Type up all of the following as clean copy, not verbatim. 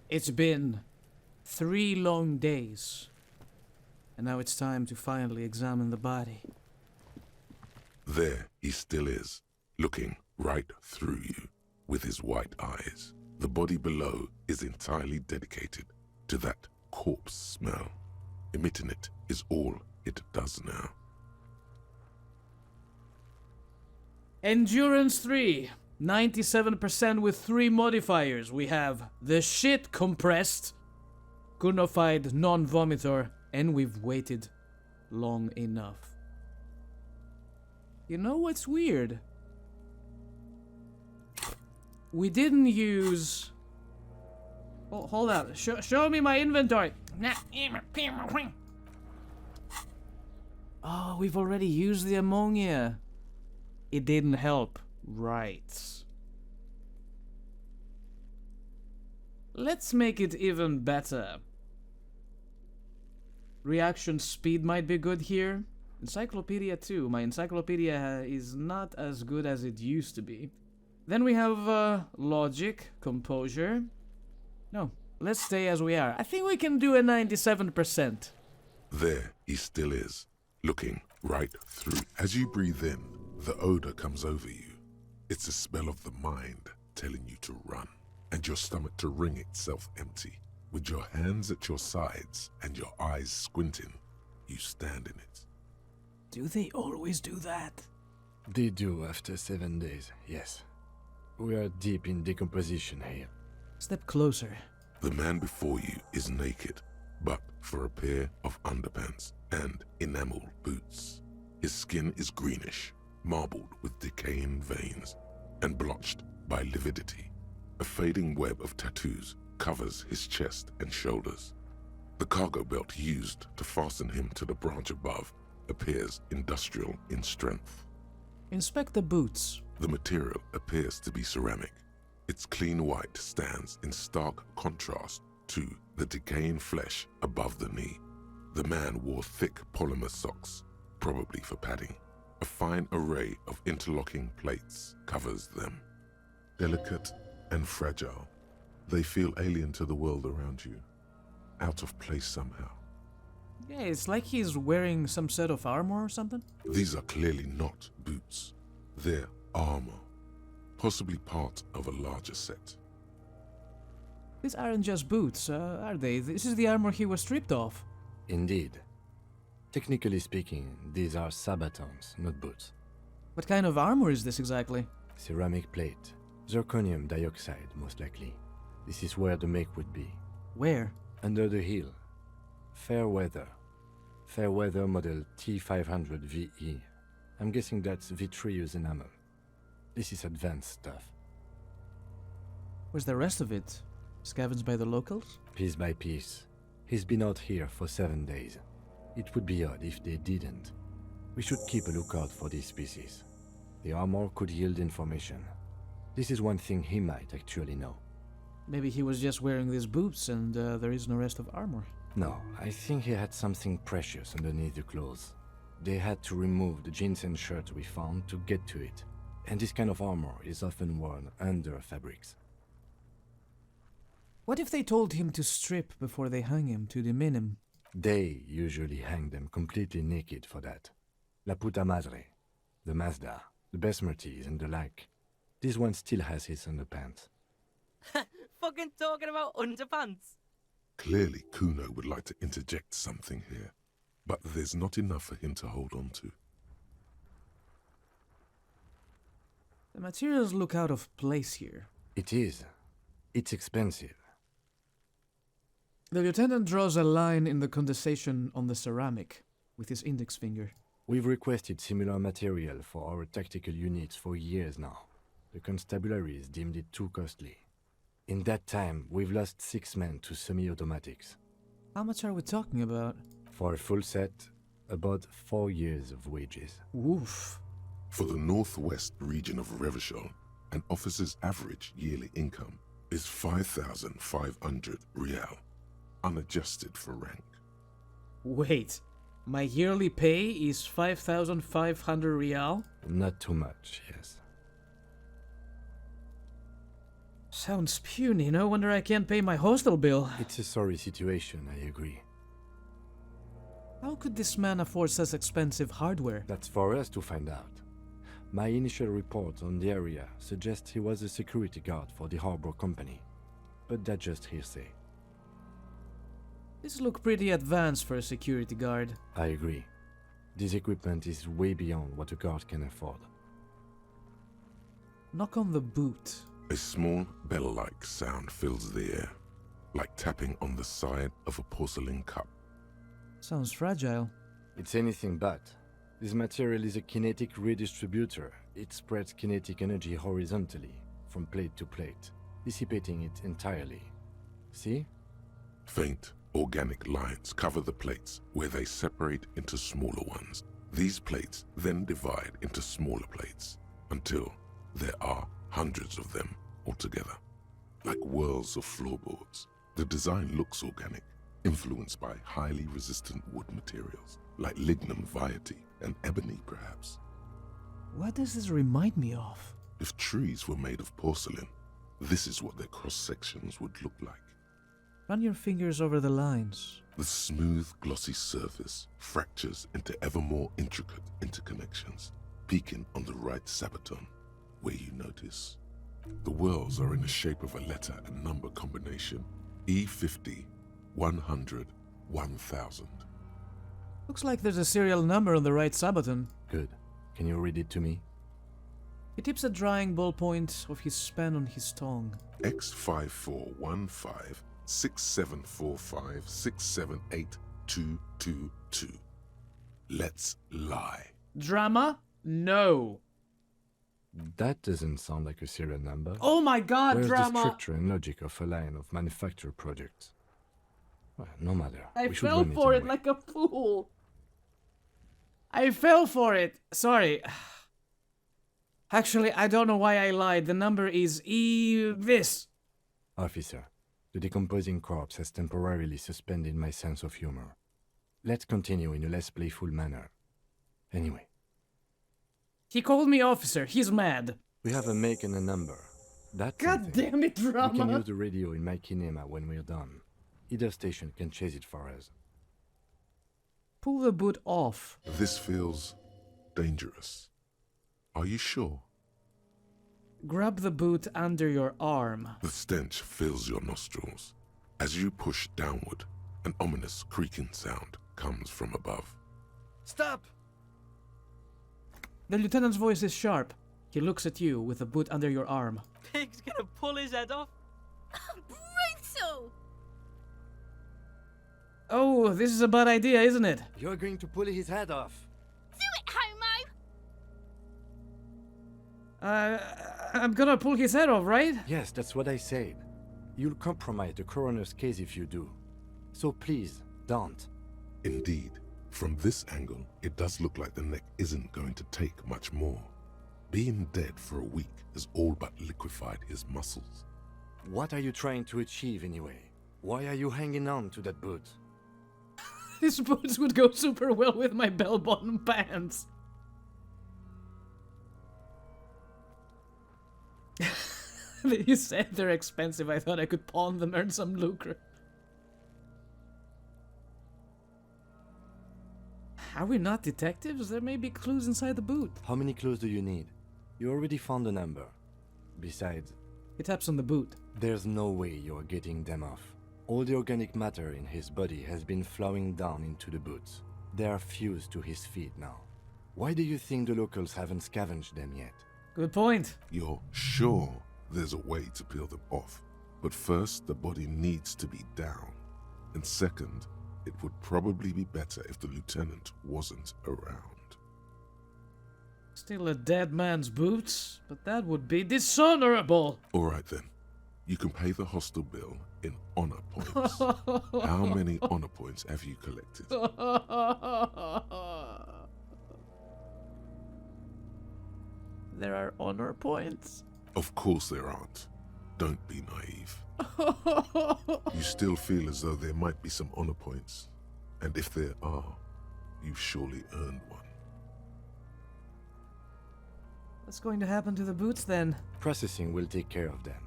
It's been 3 long days. And now it's time to finally examine the body. There he still is, looking right through you with his white eyes. The body below is entirely dedicated to that corpse smell. Emitting it is all it does now. Endurance 3. 97% with 3 modifiers. We have the shit compressed, Gunified non-vomitor, and we've waited long enough. You know what's weird? We didn't use... Oh, hold on. Show me my inventory. Oh, we've already used the ammonia. It didn't help. Right. Let's make it even better. Reaction speed might be good here. Encyclopedia too. My encyclopedia is not as good as it used to be. Then we have logic, composure. No, let's stay as we are. I think we can do a 97%. There he still is, looking right through. As you breathe in, the odor comes over you. It's a smell of the mind telling you to run, and your stomach to wring itself empty. With your hands at your sides and your eyes squinting, you stand in it. Do they always do that? They do after 7 days, yes. We are deep in decomposition here. Step closer. The man before you is naked, but for a pair of underpants and enamel boots. His skin is greenish, marbled with decaying veins, and blotched by lividity. A fading web of tattoos covers his chest and shoulders. The cargo belt used to fasten him to the branch above appears industrial in strength. Inspect the boots. The material appears to be ceramic. Its clean white stands in stark contrast to the decaying flesh above the knee. The man wore thick polymer socks, probably for padding. A fine array of interlocking plates covers them. Delicate and fragile, they feel alien to the world around you, out of place somehow. Yeah, it's like he's wearing some set of armor or something. These are clearly not boots. They're armor, possibly part of a larger set. These aren't just boots, are they? This is the armor he was stripped of. Indeed. Technically speaking, these are sabatons, not boots. What kind of armor is this exactly? Ceramic plate. Zirconium dioxide, most likely. This is where the make would be. Where? Under the hill. Fairweather. Fairweather model T500 VE. I'm guessing that's vitreous enamel. This is advanced stuff. Where's the rest of it? Scavenged by the locals? Piece by piece. He's been out here for 7 days. It would be odd if they didn't. We should keep a lookout for these species. The armor could yield information. This is one thing he might actually know. Maybe he was just wearing these boots and there is no rest of armor. No, I think he had something precious underneath the clothes. They had to remove the jeans and shirts we found to get to it. And this kind of armor is often worn under fabrics. What if they told him to strip before they hung him to demean him? They usually hang them completely naked for that. La puta madre, the Mazda, the Besmerties and the like. This one still has his underpants. Fucking talking about underpants. Clearly, Kuno would like to interject something here, but there's not enough for him to hold on to. The materials look out of place here. It is. It's expensive. The lieutenant draws a line in the condensation on the ceramic with his index finger. We've requested similar material for our tactical units for years now. The constabularies deemed it too costly. In that time, we've lost 6 men to semi-automatics. How much are we talking about? For a full set, about 4 years of wages. Oof. For the northwest region of Revachol, an officer's average yearly income is 5,500 real, unadjusted for rank. Wait, my yearly pay is 5,500 real? Not too much, yes. Sounds puny. No wonder I can't pay my hostel bill. It's a sorry situation, I agree. How could this man afford such expensive hardware? That's for us to find out. My initial report on the area suggests he was a security guard for the harbor company, but that's just hearsay. This look pretty advanced for a security guard. I agree. This equipment is way beyond what a guard can afford. Knock on the boot. A small bell-like sound fills the air, like tapping on the side of a porcelain cup. Sounds fragile. It's anything but. This material is a kinetic redistributor. It spreads kinetic energy horizontally, from plate to plate, dissipating it entirely. See? Faint, organic lines cover the plates where they separate into smaller ones. These plates then divide into smaller plates until there are hundreds of them altogether, like whirls of floorboards. The design looks organic, influenced by highly resistant wood materials, like lignum vitae and ebony perhaps. What does this remind me of? If trees were made of porcelain, this is what their cross-sections would look like. Run your fingers over the lines. The smooth, glossy surface fractures into ever more intricate interconnections, peaking on the right sabaton, where you notice the whirls are in the shape of a letter and number combination: E50, 100, 1000. Looks like there's a serial number on the right sabaton. Good. Can you read it to me? He tips a drying ballpoint of his pen on his tongue. X5415 6745 678222. Let's lie. Drama? No. That doesn't sound like a serial number. Oh my god, Where's drama! the structure and logic of a line of manufactured products? Well, no matter. I We should fell run for it anyway. like a fool. I fell for it. Sorry. Actually, I don't know why I lied. The number is this. Officer, the decomposing corpse has temporarily suspended my sense of humor. Let's continue in a less playful manner. Anyway, He called me officer. He's mad. we have a make and a number. That's God something. damn it, We can drama. use the radio in my kinema when we're done. Either station can chase it for us. Pull the boot off. This feels dangerous. Are you sure? Grab the boot under your arm. The stench fills your nostrils. As you push downward, an ominous creaking sound comes from above. Stop! The lieutenant's voice is sharp. He looks at you with the boot under your arm. Pig's gonna pull his head off. Brutal! Oh, this is a bad idea, isn't it? You're going to pull his head off. Do it, homo! I'm gonna pull his head off, right? Yes, that's what I said. You'll compromise the coroner's case if you do. So please, don't. Indeed, from this angle, it does look like the neck isn't going to take much more. Being dead for a week has all but liquefied his muscles. What are you trying to achieve anyway? Why are you hanging on to that boot? These boots would go super well with my bell-bottom pants. You said they're expensive. I thought I could pawn them, earn some lucre. Are we not detectives? There may be clues inside the boot. How many clues do you need? You already found a number. Besides, He taps on the boot. there's no way you're getting them off. All the organic matter in his body has been flowing down into the boots. They are fused to his feet now. Why do you think the locals haven't scavenged them yet? Good point. You're sure there's a way to peel them off, but first the body needs to be down, and second, it would probably be better if the lieutenant wasn't around. Still a dead man's boots, but that would be dishonorable. All right then, you can pay the hostel bill in honor points. How many honor points have you collected? There are honor points. Of course there aren't. Don't be naive. You still feel as though there might be some honor points, and if there are, you've surely earned one. What's going to happen to the boots then? Processing will take care of them.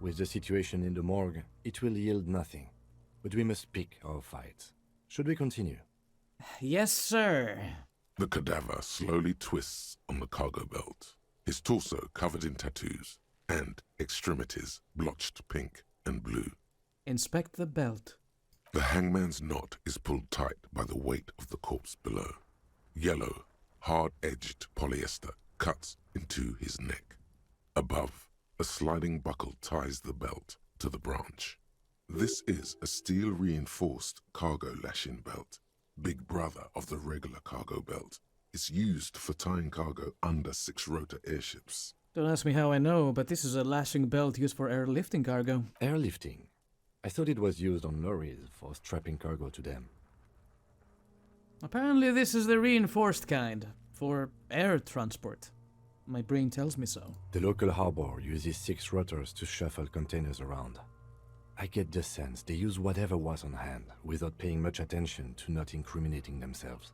With the situation in the morgue, it will yield nothing. But we must pick our fights. Should we continue? Yes, sir. The cadaver slowly twists on the cargo belt, his torso covered in tattoos, and extremities blotched pink and blue. Inspect the belt. The hangman's knot is pulled tight by the weight of the corpse below. Yellow, hard-edged polyester cuts into his neck. Above, a sliding buckle ties the belt to the branch. This is a steel-reinforced cargo lashing belt, big brother of the regular cargo belt. It's used for tying cargo under 6-rotor airships. Don't ask me how I know, but this is a lashing belt used for airlifting cargo. Airlifting? I thought it was used on lorries for strapping cargo to them. Apparently this is the reinforced kind, for air transport. My brain tells me so. The local harbor uses 6 rotors to shuffle containers around. I get the sense they use whatever was on hand, without paying much attention to not incriminating themselves.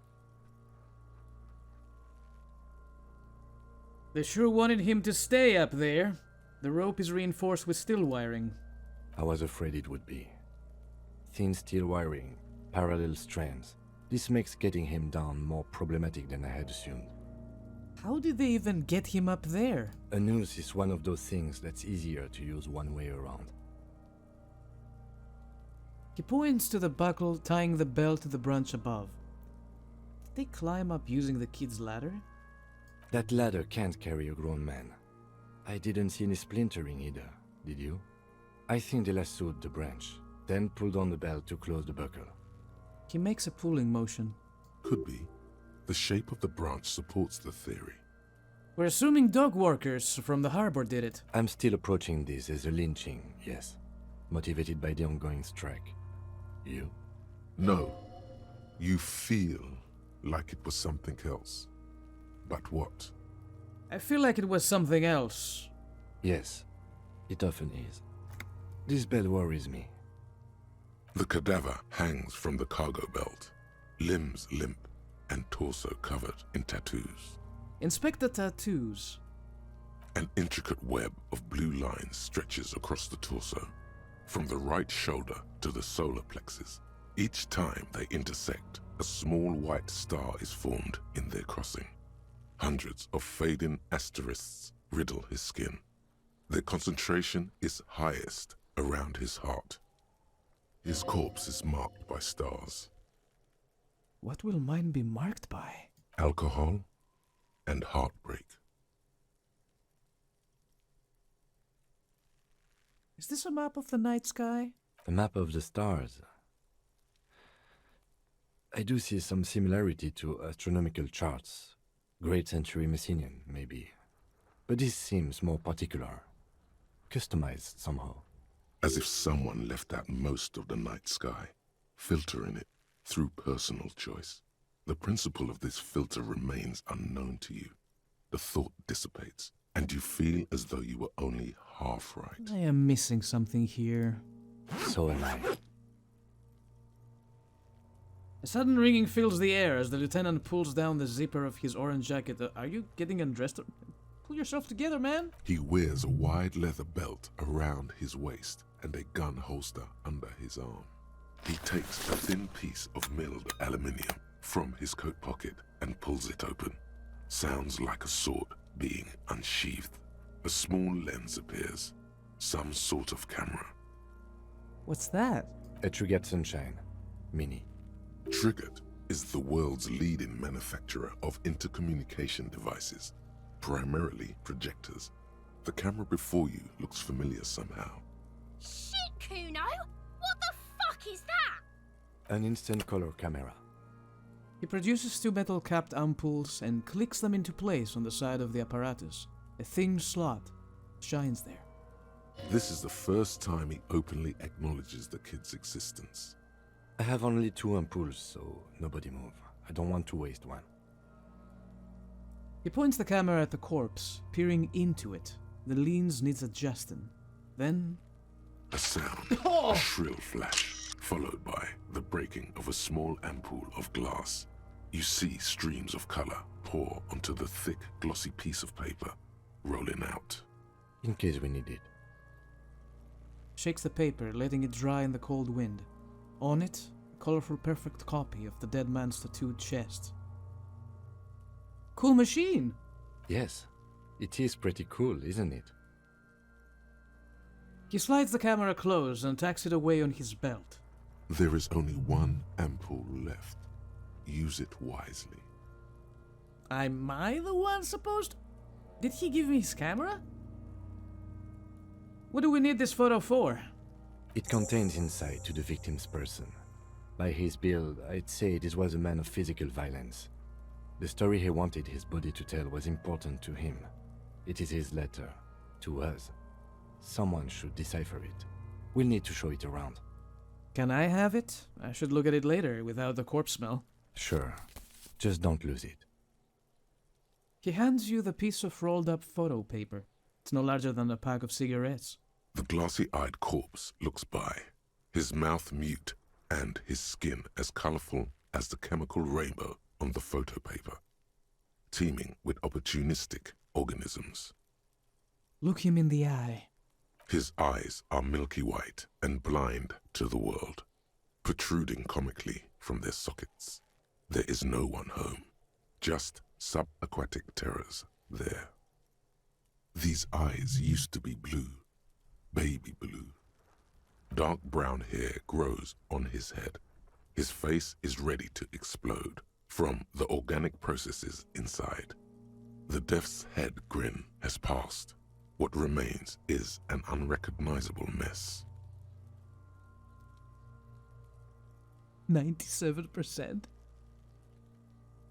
They sure wanted him to stay up there. The rope is reinforced with steel wiring. I was afraid it would be. Thin steel wiring, parallel strands. This makes getting him down more problematic than I had assumed. How did they even get him up there? A noose is one of those things that's easier to use one way around. He points to the buckle tying the belt to the branch above. Did they climb up using the kid's ladder? That ladder can't carry a grown man. I didn't see any splintering either, did you? I think they lassoed the branch, then pulled on the belt to close the buckle. He makes a pulling motion. Could be. The shape of the branch supports the theory. We're assuming dog workers from the harbor did it. I'm still approaching this as a lynching, yes. Motivated by the ongoing strike. You? No. You feel like it was something else. But what? I feel like it was something else. Yes, it often is. This belt worries me. The cadaver hangs from the cargo belt, limbs limp and torso covered in tattoos. Inspect the tattoos. An intricate web of blue lines stretches across the torso, from the right shoulder to the solar plexus. Each time they intersect, a small white star is formed in their crossing. Hundreds of fading asterisks riddle his skin. Their concentration is highest around his heart. His corpse is marked by stars. What will mine be marked by? Alcohol and heartbreak. Is this a map of the night sky? A map of the stars. I do see some similarity to astronomical charts. Great Century Messinian, maybe. But this seems more particular. Customized somehow. As if someone left out most of the night sky, filtering it through personal choice. The principle of this filter remains unknown to you. The thought dissipates, and you feel as though you were only half right. I am missing something here. So am I. A sudden ringing fills the air as the lieutenant pulls down the zipper of his orange jacket. Are you getting undressed? Pull yourself together, man. He wears a wide leather belt around his waist and a gun holster under his arm. He takes a thin piece of milled aluminium from his coat pocket and pulls it open. Sounds like a sword being unsheathed. A small lens appears. Some sort of camera. What's that? A Trigger Sunshine. Mini. Triggered is the world's leading manufacturer of intercommunication devices, primarily projectors. The camera before you looks familiar somehow. Shit, Kuno! What the fuck is that? An instant color camera. He produces 2 metal-capped ampoules and clicks them into place on the side of the apparatus. A thin slot shines there. This is the first time he openly acknowledges the kid's existence. I have only 2 ampoules, so nobody move. I don't want to waste one. He points the camera at the corpse, peering into it. The lens needs adjusting. Then... A sound, a shrill flash, followed by the breaking of a small ampoule of glass. You see streams of color pour onto the thick, glossy piece of paper, rolling out. In case we need it. Shakes the paper, letting it dry in the cold wind. On it, a colorful perfect copy of the dead man's tattooed chest. Cool machine! Yes, it is pretty cool, isn't it? He slides the camera close and tacks it away on his belt. There is only one ampoule left. Use it wisely. Am I the one supposed? Did he give me his camera? What do we need this photo for? It contains insight to the victim's person. By his build, I'd say this was a man of physical violence. The story he wanted his body to tell was important to him. It is his letter. To us. Someone should decipher it. We'll need to show it around. Can I have it? I should look at it later without the corpse smell. Sure. Just don't lose it. He hands you the piece of rolled up photo paper. It's no larger than a pack of cigarettes. The glossy-eyed corpse looks by, his mouth mute and his skin as colorful as the chemical rainbow on the photo paper, teeming with opportunistic organisms. Look him in the eye. His eyes are milky white and blind to the world, protruding comically from their sockets. There is no one home, just subaquatic terrors there. These eyes used to be blue, baby blue. Dark brown hair grows on his head. His face is ready to explode from the organic processes inside. The death's head grin has passed. What remains is an unrecognizable mess. 97%?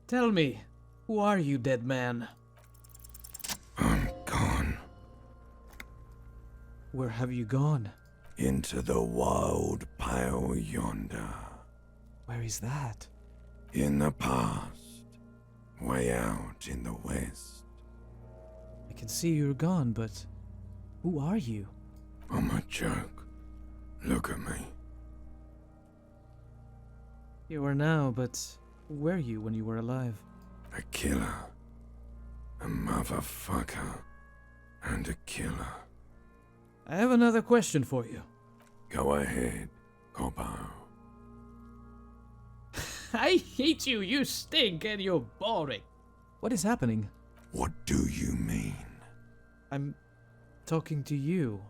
Tell me, who are you, dead man? I'm gone. Where have you gone? Into the wild pale yonder. Where is that? In the past. Way out in the west. I can see you're gone, but who are you? I'm a joke. Look at me. You are now, but who were you when you were alive? A killer. A motherfucker. And a killer. I have another question for you. Go ahead, Coppo. I hate you, you stink, and you're boring. What is happening? What do you mean? I'm talking to you.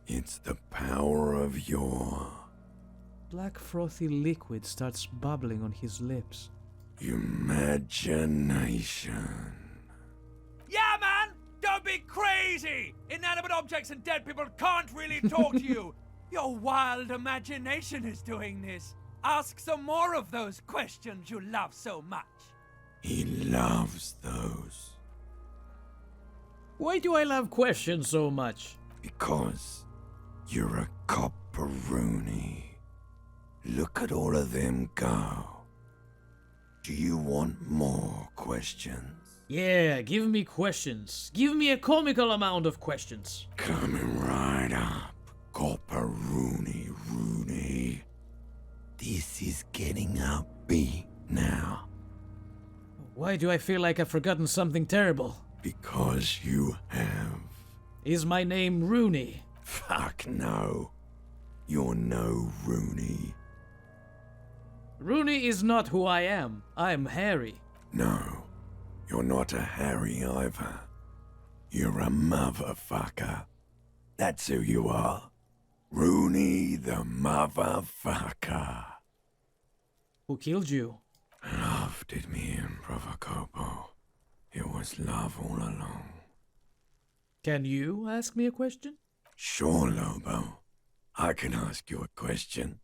It's the power of your Black frothy liquid starts bubbling on his lips. imagination. Yeah, man! Don't be crazy! Inanimate objects and dead people can't really talk to you. Your wild imagination is doing this. Ask some more of those questions you love so much. He loves those. Why do I love questions so much? Because you're a copperoonie. Look at all of them go. Do you want more questions? Yeah, give me questions. Give me a comical amount of questions. Coming right up, copperoonie Rooney. This is getting upbeat now. Why do I feel like I've forgotten something terrible? Because you have. Is my name Rooney? Fuck no. You're no Rooney. Rooney is not who I am. I'm Harry. No, you're not a Harry either. You're a motherfucker. That's who you are. Rooney the motherfucker. Who killed you? Love did me in, Brother Copo. It was love all along. Can you ask me a question? Sure, Lobo. I can ask you a question.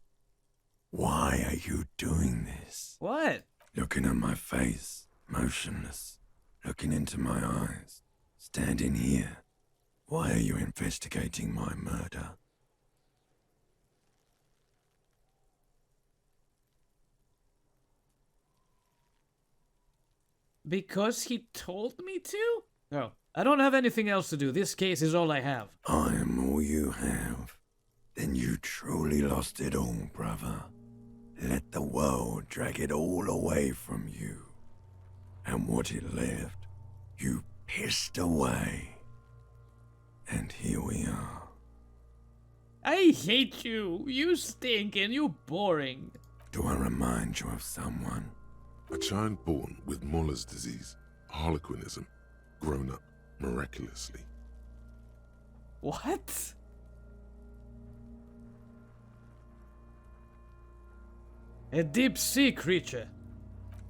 Why are you doing this? What? Looking at my face, motionless. Looking into my eyes. Standing here. Why are you investigating my murder? Because he told me to? No, I don't have anything else to do. This case is all I have. I am all you have. Then you truly lost it all, brother. Let the world drag it all away from you. And what it left, you pissed away. And here we are. I hate you. You stink and you boring. Do I remind you of someone? A child born with Muller's disease, harlequinism, grown up miraculously. What? A deep sea creature.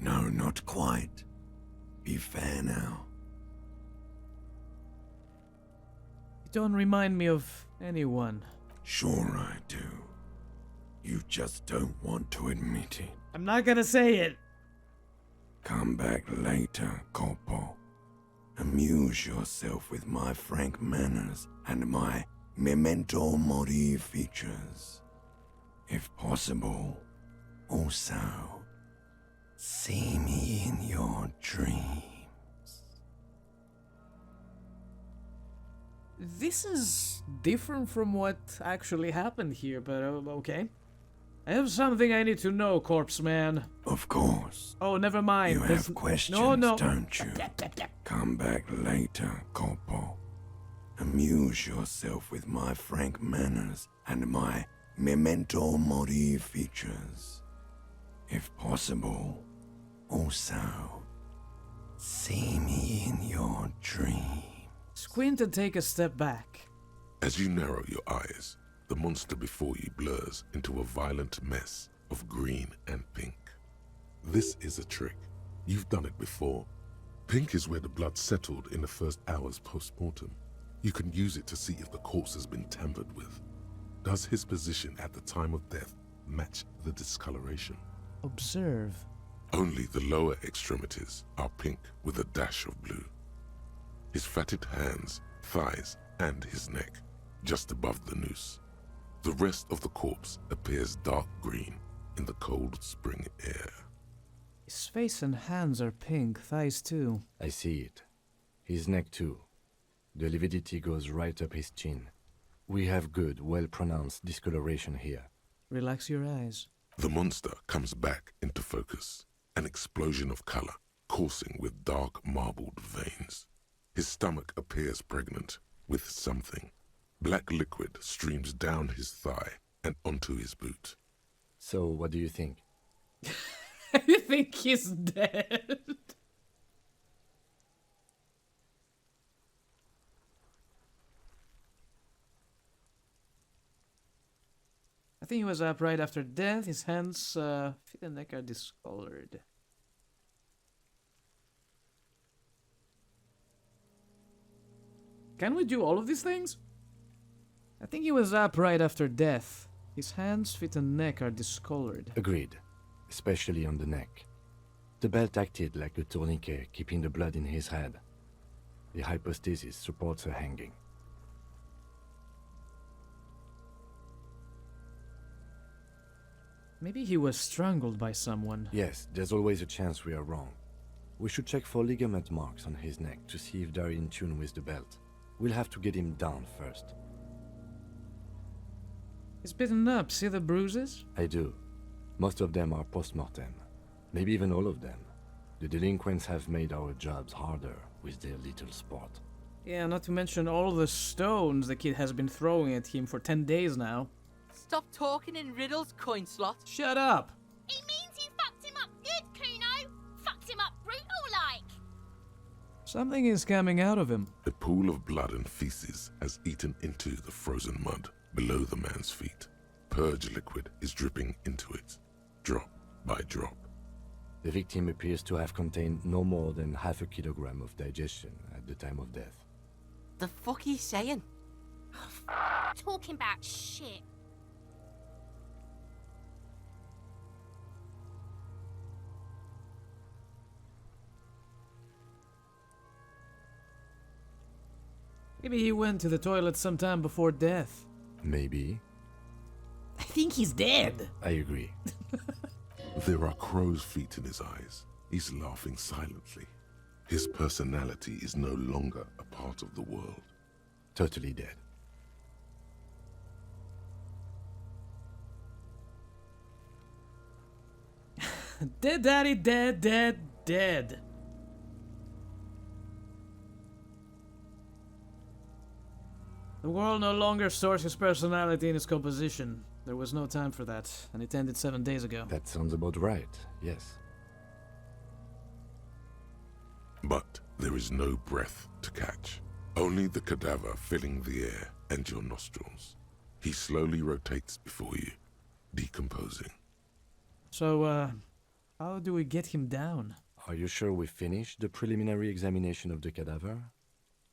No, not quite. Be fair now. You don't remind me of anyone. Sure I do. You just don't want to admit it. I'm not gonna say it. Come back later, Corpo. Amuse yourself with my frank manners and my memento mori features. If possible, also, see me in your dreams. This is different from what actually happened here, but okay. I have something I need to know, Corpse Man. Of course. Oh, never mind. You have questions, no. don't you? Come back later, Corpo. Amuse yourself with my frank manners and my memento mori features. If possible, also, see me in your dreams. Squint and take a step back. As you narrow your eyes, the monster before you blurs into a violent mess of green and pink. This is a trick. You've done it before. Pink is where the blood settled in the first hours post-mortem. You can use it to see if the corpse has been tampered with. Does his position at the time of death match the discoloration? Observe. Only the lower extremities are pink with a dash of blue. His fatted hands, thighs, and his neck, just above the noose. The rest of the corpse appears dark green in the cold spring air. His face and hands are pink, thighs too. I see it. His neck too. The lividity goes right up his chin. We have good, well-pronounced discoloration here. Relax your eyes. The monster comes back into focus, an explosion of color, coursing with dark marbled veins. His stomach appears pregnant with something. Black liquid streams down his thigh and onto his boot. So, what do you think? I think he's dead. I think he was up right after death. His hands, feet and neck are discolored. Can we do all of these things? I think he was up right after death. His hands, feet and neck are discolored. Agreed. Especially on the neck. The belt acted like a tourniquet, keeping the blood in his head. The hypostasis supports a hanging. Maybe he was strangled by someone. Yes, there's always a chance we are wrong. We should check for ligament marks on his neck to see if they're in tune with the belt. We'll have to get him down first. He's bitten up. See the bruises? I do. Most of them are post-mortem. Maybe even all of them. The delinquents have made our jobs harder with their little sport. Yeah, not to mention all the stones the kid has been throwing at him for 10 days now. Stop talking in riddles, coin slot. Shut up! It means you fucked him up good, Kuno. Fucked him up brutal-like. Something is coming out of him. A pool of blood and feces has eaten into the frozen mud below the man's feet. Purge liquid is dripping into it, drop by drop. The victim appears to have contained no more than half a kilogram of digestion at the time of death. The fuck he's saying? Talking about shit. Maybe he went to the toilet sometime before death. Maybe. I think he's dead. I agree. There are crow's feet in his eyes. He's laughing silently. His personality is no longer a part of the world. Totally dead. Dead daddy, dead, dead, dead. The world no longer stores his personality in his composition. There was no time for that, and it ended 7 days ago. That sounds about right, yes. But there is no breath to catch. Only the cadaver filling the air and your nostrils. He slowly rotates before you, decomposing. So, how do we get him down? Are you sure we finished the preliminary examination of the cadaver?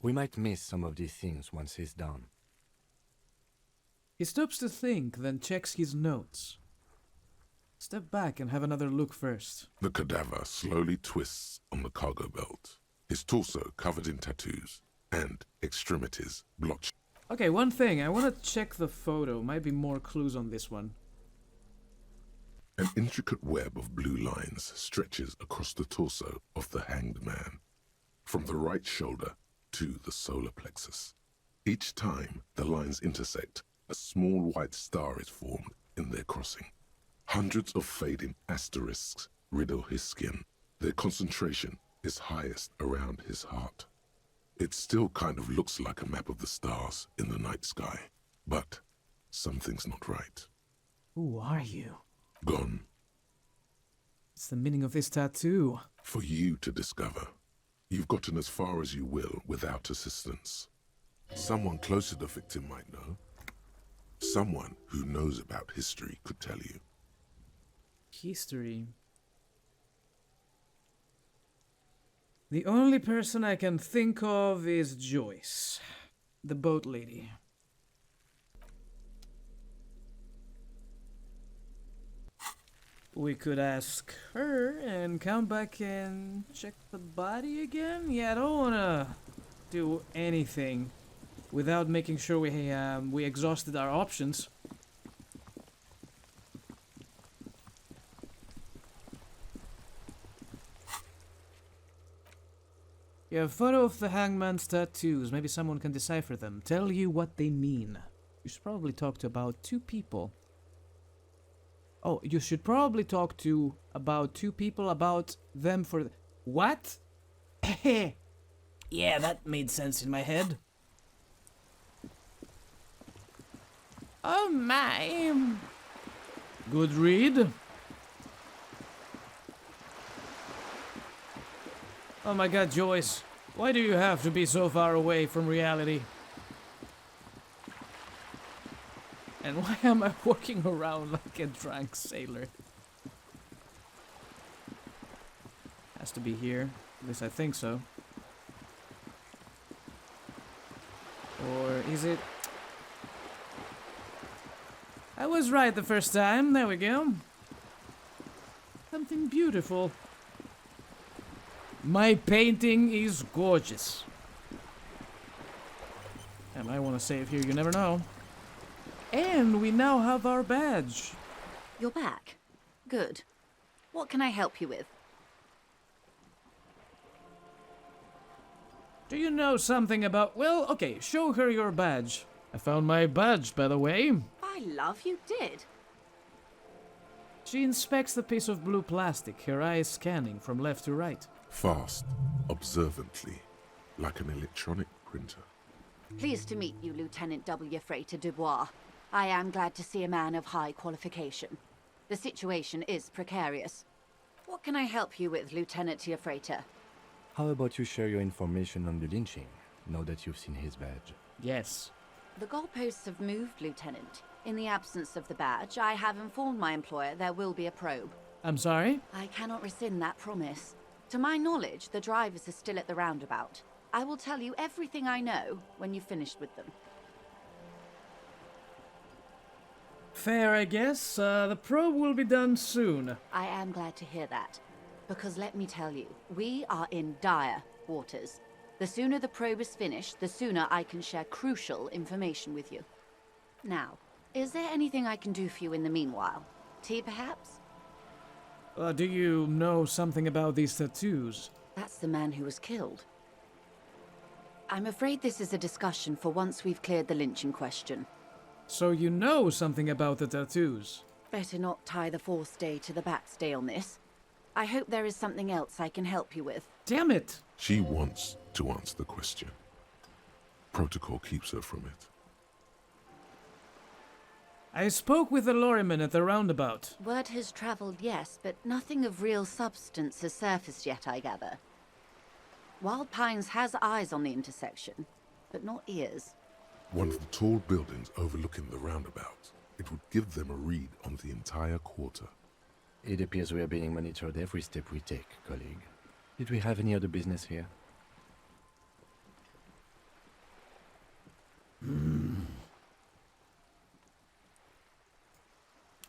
We might miss some of these things once he's done. He stops to think, then checks his notes. Step back and have another look first. The cadaver slowly twists on the cargo belt, his torso covered in tattoos, and extremities blotched. Okay, one thing. I want to check the photo. Might be more clues on this one. An intricate web of blue lines stretches across the torso of the hanged man, from the right shoulder to the solar plexus. Each time the lines intersect, a small white star is formed in their crossing. Hundreds of fading asterisks riddle his skin. Their concentration is highest around his heart. It still kind of looks like a map of the stars in the night sky, but something's not right. Who are you? Gone. What's the meaning of this tattoo? For you to discover. You've gotten as far as you will without assistance. Someone close to the victim might know. Someone who knows about history could tell you. History. The only person I can think of is Joyce, the boat lady. We could ask her and come back and check the body again? Yeah, I don't wanna do anything without making sure we exhausted our options. Yeah, a photo of the hangman's tattoos. Maybe someone can decipher them. Tell you what they mean. You should probably talk to about 2 people. Oh, you should probably talk to about 2 people about them for... What? Yeah, that made sense in my head. Oh my. Good read. Oh my god, Joyce. Why do you have to be so far away from reality? And why am I walking around like a drunk sailor? Has to be here. At least I think so. Or is it... I was right the first time. There we go. Something beautiful. My painting is gorgeous. And I want to save here, you never know. And we now have our badge. You're back. Good. What can I help you with? Do you know something about... Well, okay, show her your badge. I found my badge, by the way. By love, you did. She inspects the piece of blue plastic, her eyes scanning from left to right. Fast, observantly, like an electronic printer. Pleased to meet you, Lieutenant W. Freighter Dubois. I am glad to see a man of high qualification. The situation is precarious. What can I help you with, Lieutenant Freighter? How about you share your information on the lynching, now that you've seen his badge? Yes. The goalposts have moved, Lieutenant. In the absence of the badge, I have informed my employer there will be a probe. I'm sorry? I cannot rescind that promise. To my knowledge, the drivers are still at the roundabout. I will tell you everything I know when you've finished with them. Fair, I guess. The probe will be done soon. I am glad to hear that. Because let me tell you, we are in dire waters. The sooner the probe is finished, the sooner I can share crucial information with you. Now, is there anything I can do for you in the meanwhile? Tea, perhaps? Do you know something about these tattoos? That's the man who was killed. I'm afraid this is a discussion for once we've cleared the lynching question. So you know something about the tattoos? Better not tie the forestay to the backstay on this. I hope there is something else I can help you with. Damn it! She wants to answer the question. Protocol keeps her from it. I spoke with the lorryman at the roundabout. Word has traveled, yes, but nothing of real substance has surfaced yet, I gather. Wild Pines has eyes on the intersection, but not ears. One of the tall buildings overlooking the roundabout. It would give them a read on the entire quarter. It appears we are being monitored every step we take, colleague. Did we have any other business here?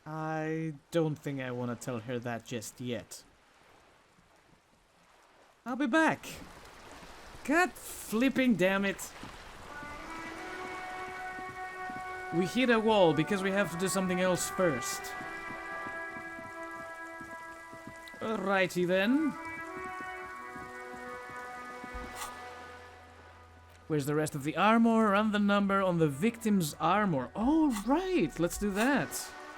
I don't think I want to tell her that just yet. I'll be back. God flipping damn it. We hit a wall because we have to do something else first. Alrighty then. Where's the rest of the armor? Run the number on the victim's armor. Oh, right. Let's do that.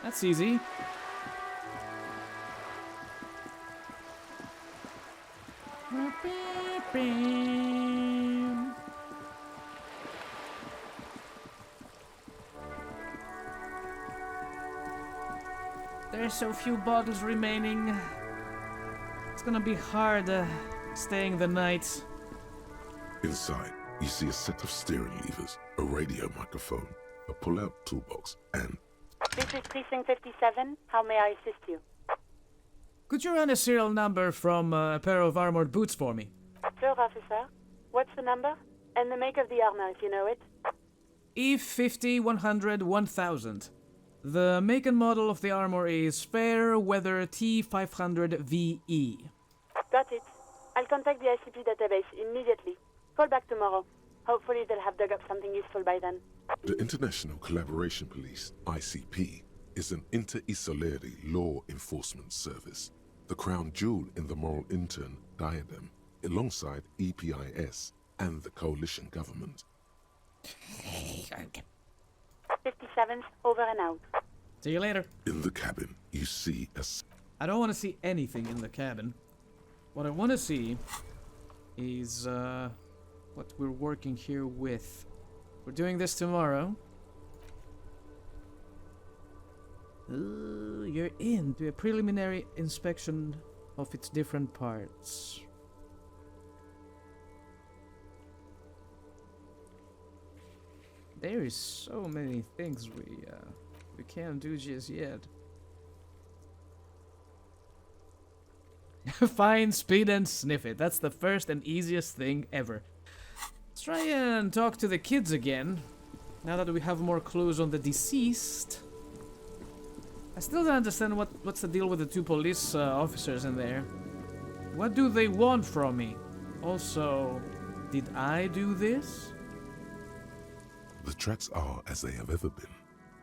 That's easy. There's so few bottles remaining. It's gonna be hard staying the night. Inside, you see a set of steering levers, a radio microphone, a pull-out toolbox, and This is Precinct 57. How may I assist you? Could you run a serial number from a pair of armored boots for me? Sure, officer. What's the number? And the make of the armor, if you know it. E50 100 1000. The make and model of the armor is Fair Weather T500VE. Got it. I'll contact the ICP database immediately. Call back tomorrow. Hopefully they'll have dug up something useful by then. the International Collaboration Police, ICP, is an inter-Isoleri law enforcement service, the crown jewel in the moral intern diadem, alongside EPIS and the coalition government. 57's over and out. See you later. In the cabin, you see a I don't want to see anything in the cabin. What I want to see is what we're working here with. We're doing this tomorrow. You're in to a preliminary inspection of its different parts. There is so many things we can't do just yet. Find, speed, and sniff it. That's the first and easiest thing ever. Let's try and talk to the kids again. Now that we have more clues on the deceased. I still don't understand what's the deal with the two police officers in there. What do they want from me? Also, did I do this? The tracks are as they have ever been.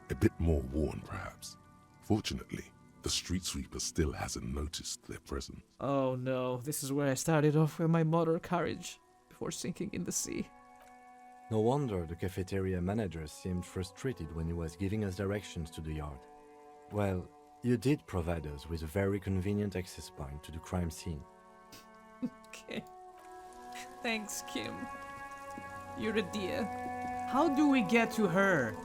A bit more worn, perhaps. Fortunately, the street sweeper still hasn't noticed their presence. Oh no, this is where I started off with my motor courage before sinking in the sea. No wonder the cafeteria manager seemed frustrated when he was giving us directions to the yard. Well, you did provide us with a very convenient access point to the crime scene. Okay. Thanks, Kim. You're a dear. How do we get to her?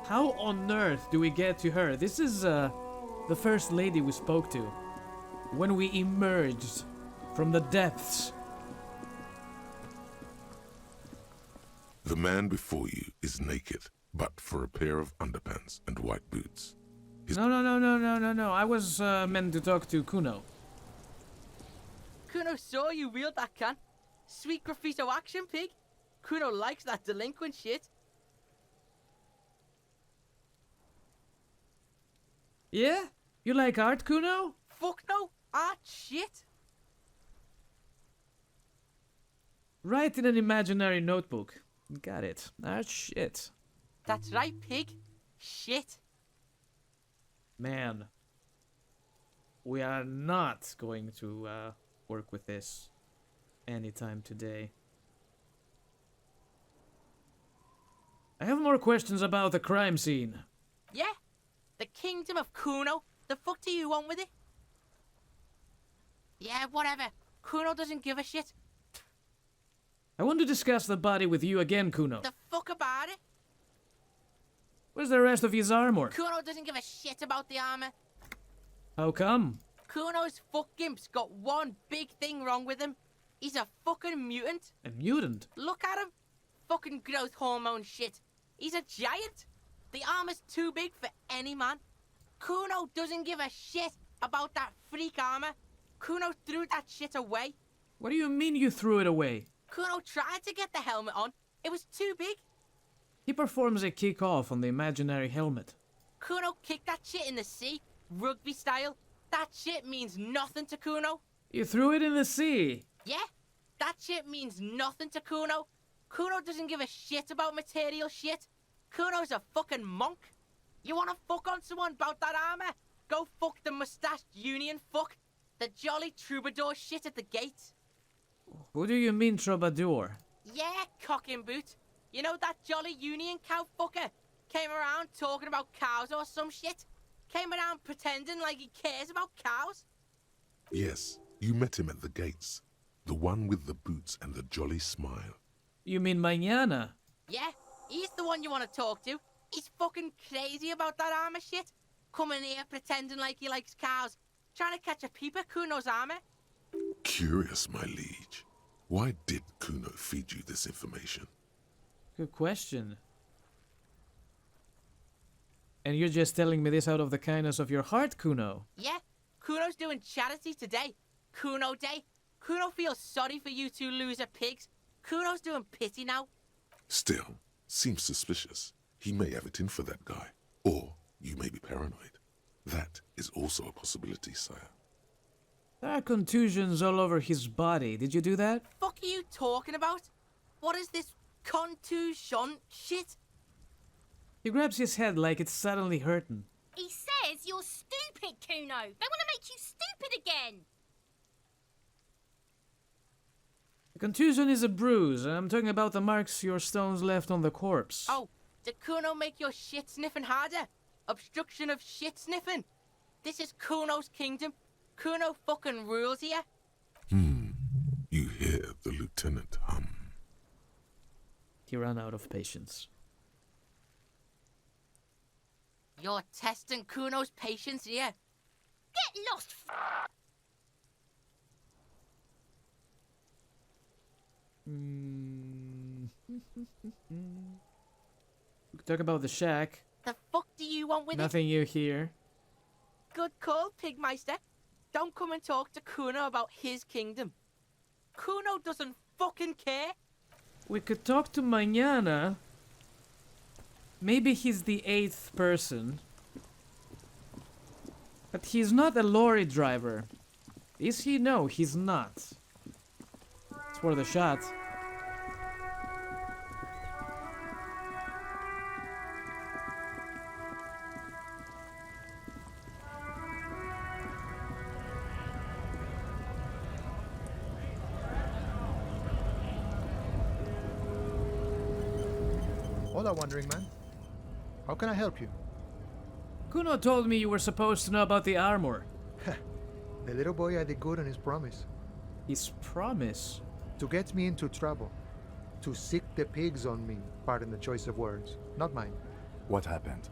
How on earth do we get to her? This is the first lady we spoke to when we emerged from the depths. The man before you is naked, but for a pair of underpants and white boots. No. I was meant to talk to Kuno. Kuno saw you wield that can. Sweet graffito action, pig. Kuno likes that delinquent shit. Yeah? You like art, Kuno? Fuck no. Art shit. Write in an imaginary notebook. Got it. Art shit. That's right, pig. Shit. Man. We are not going to work with this anytime today. I have more questions about the crime scene. Yeah? The kingdom of Kuno? The fuck do you want with it? Yeah, whatever. Kuno doesn't give a shit. I want to discuss the body with you again, Kuno. The fuck about it? Where's the rest of his armor? Kuno doesn't give a shit about the armor. How come? Kuno's fuck gimp's got one big thing wrong with him. He's a fucking mutant. A mutant? Look at him. Fucking growth hormone shit. He's a giant. The armor's too big for any man. Kuno doesn't give a shit about that freak armor. Kuno threw that shit away. What do you mean you threw it away? Kuno tried to get the helmet on. It was too big. He performs a kick-off on the imaginary helmet. Kuno kicked that shit in the sea, rugby style. That shit means nothing to Kuno. You threw it in the sea. Yeah, that shit means nothing to Kuno. Kuno doesn't give a shit about material shit. Kuno's a fucking monk. You wanna fuck on someone about that armor? Go fuck the mustached union fuck. The jolly troubadour shit at the gate. Who do you mean, troubadour? Yeah, cocking boot. You know that jolly union cow fucker? Came around talking about cows or some shit? Came around pretending like he cares about cows? Yes, you met him at the gates. The one with the boots and the jolly smile. You mean Mañana? Yeah, he's the one you want to talk to. He's fucking crazy about that armor shit. Coming here pretending like he likes cows. Trying to catch a peep at Kuno's armor. Curious, my liege. Why did Kuno feed you this information? Good question. And you're just telling me this out of the kindness of your heart, Kuno? Yeah, Kuno's doing charity today. Kuno Day. Kuno feels sorry for you two loser pigs. Kuno's doing pity now. Still, seems suspicious. He may have it in for that guy. Or you may be paranoid. That is also a possibility, sire. There are contusions all over his body. Did you do that? Fuck are you talking about? What is this contusion shit? He grabs his head like it's suddenly hurting. He says you're stupid, Kuno. They want to make you stupid again. A contusion is a bruise. I'm talking about the marks your stones left on the corpse. Oh, did Kuno make your shit sniffing harder? Obstruction of shit sniffing? This is Kuno's kingdom. Kuno fucking rules here. You hear the lieutenant hum. He ran out of patience. You're testing Kuno's patience here. Get lost, Talk about the shack. The fuck do you want with Nothing you hear. Good call, Pigmeister. Don't come and talk to Kuno about his kingdom. Kuno doesn't fucking care. We could talk to Mañana. Maybe he's the 8th person. But he's not a lorry driver. Is he? No, he's not. It's worth a shot. Hola, Wandering Man. How can I help you? Kuno told me you were supposed to know about the armor. The little boy had a good on his promise. His promise? To get me into trouble. To sick the pigs on me, pardon the choice of words. Not mine. What happened?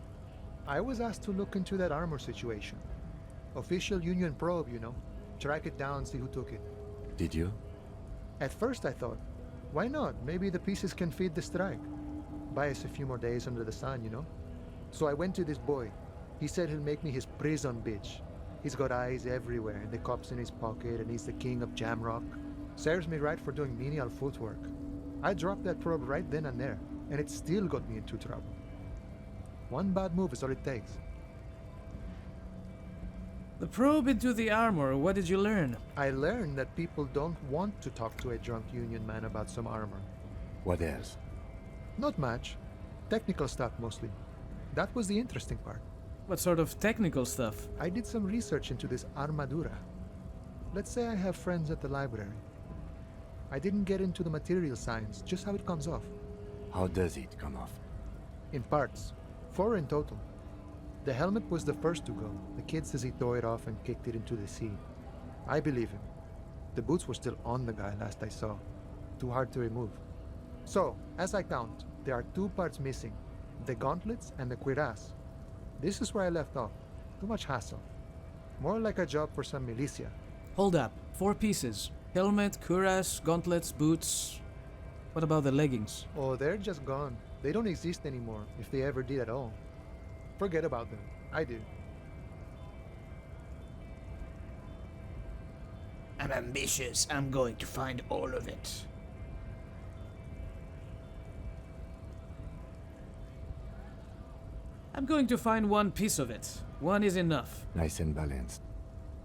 I was asked to look into that armor situation. Official Union probe, you know. Track it down, see who took it. Did you? At first I thought, why not? Maybe the pieces can feed the strike. Buy us a few more days under the sun, you know? So I went to this boy. He said he'll make me his prison bitch. He's got eyes everywhere, and the cops in his pocket, and he's the king of Jamrock. Serves me right for doing menial footwork. I dropped that probe right then and there, and it still got me into trouble. One bad move is all it takes. The probe into the armor, what did you learn? I learned that people don't want to talk to a drunk Union man about some armor. What else? Not much. Technical stuff mostly. That was the interesting part. What sort of technical stuff? I did some research into this armadura. Let's say I have friends at the library. I didn't get into the material science, just how it comes off. How does it come off? In parts. 4 in total. The helmet was the first to go. The kid says he tore it off and kicked it into the sea. I believe him. The boots were still on the guy last I saw. Too hard to remove. So, as I count, there are 2 parts missing. the gauntlets, and the cuirass. This is where I left off. Too much hassle. More like a job for some militia. Hold up. 4 pieces. Helmet, cuirass, gauntlets, boots. What about the leggings? Oh, they're just gone. They don't exist anymore, if they ever did at all. Forget about them. I do. I'm ambitious. I'm going to find all of it. I'm going to find 1 piece of it. 1 is enough. Nice and balanced.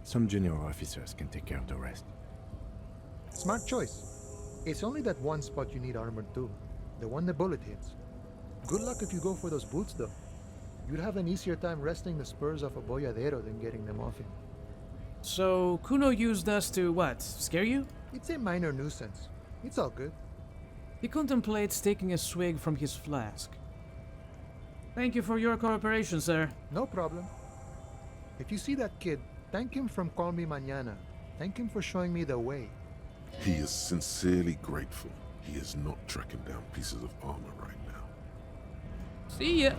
Some junior officers can take care of the rest. Smart choice. It's only that one spot you need armored too. The one the bullet hits. Good luck if you go for those boots though. You'll have an easier time wresting the spurs off a boyadero than getting them off him. So, Kuno used us to what? Scare you? It's a minor nuisance. It's all good. He contemplates taking a swig from his flask. Thank you for your cooperation, sir. No problem. If you see that kid, thank him from Call Me Mañana. Thank him for showing me the way. He is sincerely grateful he is not tracking down pieces of armor right now. See ya.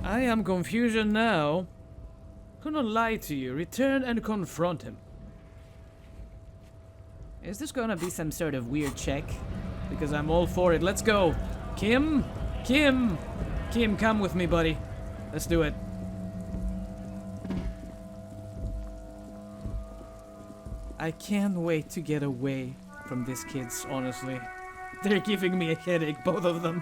I am confusion now. Kuno lied to you. Return and confront him. Is this gonna be some sort of weird check? Because I'm all for it. Let's go. Kim? Kim, come with me, buddy. Let's do it. I can't wait to get away from these kids, honestly. They're giving me a headache, both of them.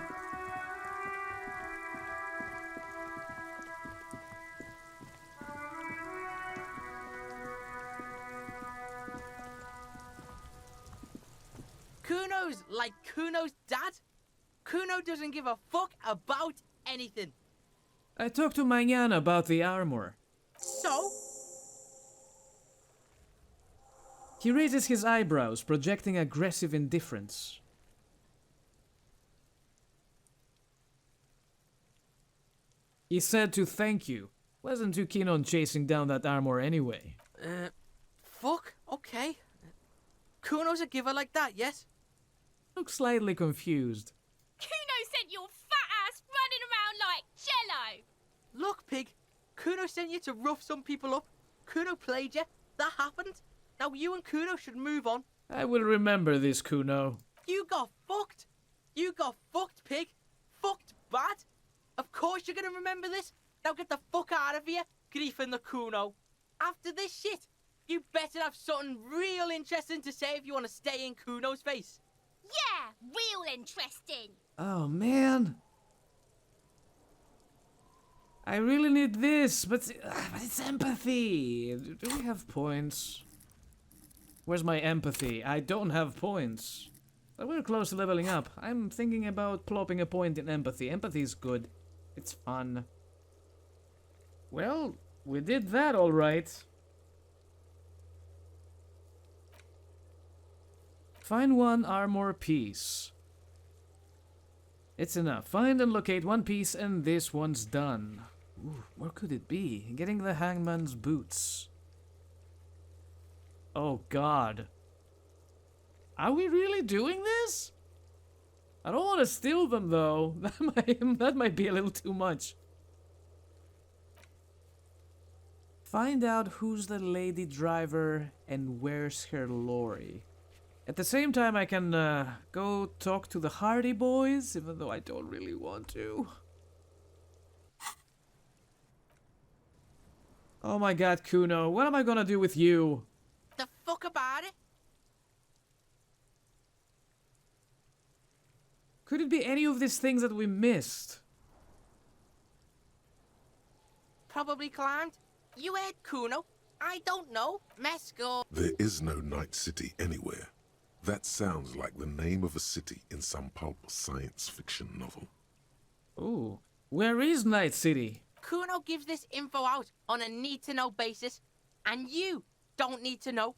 Kuno's like Kuno's dad. Kuno doesn't give a fuck about anything. I talked to Mañana about the armor. So? He raises his eyebrows, projecting aggressive indifference. He said to thank you. Wasn't too keen on chasing down that armor anyway. Fuck, okay. Kuno's a giver like that, yes? Looks slightly confused. Kuno sent your fat ass running around like jello. Look, pig. Kuno sent you to rough some people up. Kuno played you. That happened. Now you and Kuno should move on. I will remember this, Kuno. You got fucked. You got fucked, pig. Fucked bad. Of course you're gonna remember this. Now get the fuck out of here, griefing the Kuno. After this shit, you better have something real interesting to say if you want to stay in Kuno's face. Yeah, real interesting. Oh, man. I really need this, but it's empathy. Do we have points? Where's my empathy? I don't have points. But we're close to leveling up. I'm thinking about plopping a point in empathy. Empathy is good. It's fun. Well, we did that all right. Find 1 armor piece. It's enough. Find and locate 1 piece and this one's done. Ooh, where could it be? Getting the hangman's boots. Oh god. Are we really doing this? I don't want to steal them though. That might be a little too much. Find out who's the lady driver and where's her lorry. At the same time, I can go talk to the Hardy Boys, even though I don't really want to. Oh my god, Kuno, what am I gonna do with you? The fuck about it? Could it be any of these things that we missed? Probably climbed. You heard Kuno. I don't know. Mesco. There is no Night City anywhere. That sounds like the name of a city in some pulp science fiction novel. Ooh, where is Night City? Kuno gives this info out on a need-to-know basis, and you don't need to know.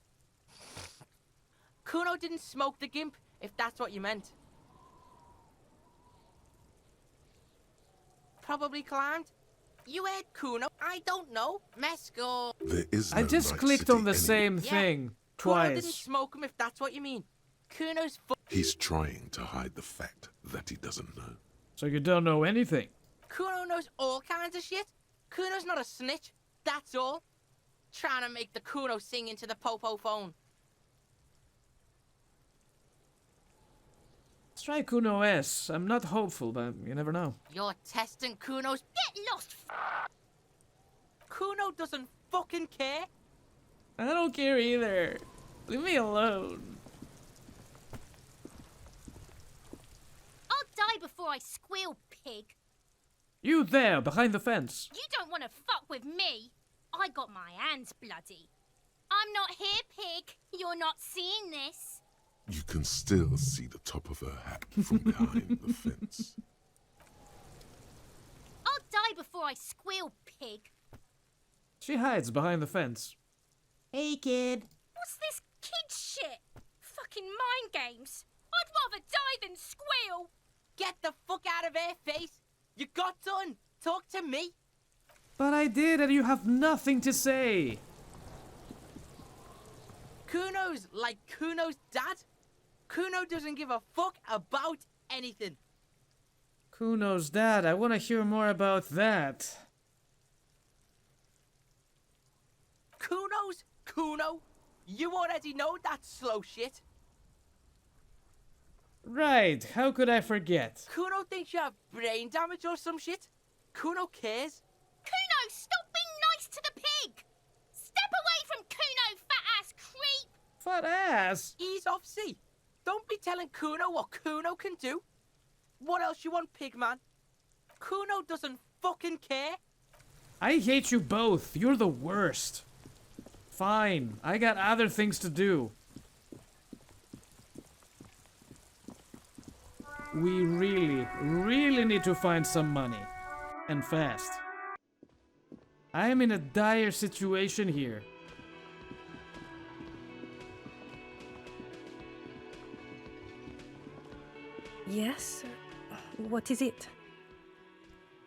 Kuno didn't smoke the gimp, if that's what you meant. Probably climbed. You heard Kuno. I don't know. Mesco. There is no I just Night clicked City on the anywhere. sing thing Kuno twice. didn't smoke him, if that's what you mean. Kuno's He's trying to hide the fact that he doesn't know. So you don't know anything? Kuno knows all kinds of shit. Kuno's not a snitch, that's all. Trying to make the Kuno sing into the popo phone. Let's try Kuno S. I'm not hopeful, but you never know. You're testing Kuno's... Get lost! Kuno doesn't fucking care. I don't care either. Leave me alone. I'll die before I squeal, pig. You there, behind the fence. You don't want to fuck with me. I got my hands bloody. I'm not here, pig. You're not seeing this. You can still see the top of her hat from behind the fence. I'll die before I squeal, pig. She hides behind the fence. Hey, kid. What's this kid shit? Fucking mind games. I'd rather die than squeal. Get the fuck out of her face. You got done. Talk to me. But I did, and you have nothing to say. Kuno's like Kuno's dad. Kuno doesn't give a fuck about anything. Kuno's dad, I want to hear more about that. Kuno's Kuno? You already know that slow shit. Right, how could I forget? Kuno thinks you have brain damage or some shit. Kuno cares. Kuno, stop being nice to the pig. Step away from Kuno, fat-ass creep. Fat ass? Ease off, see. Don't be telling Kuno what Kuno can do. What else you want, pigman? Kuno doesn't fucking care. I hate you both. You're the worst. Fine, I got other things to do. We really need to find some money. And fast. I am in a dire situation here. Yes? What is it?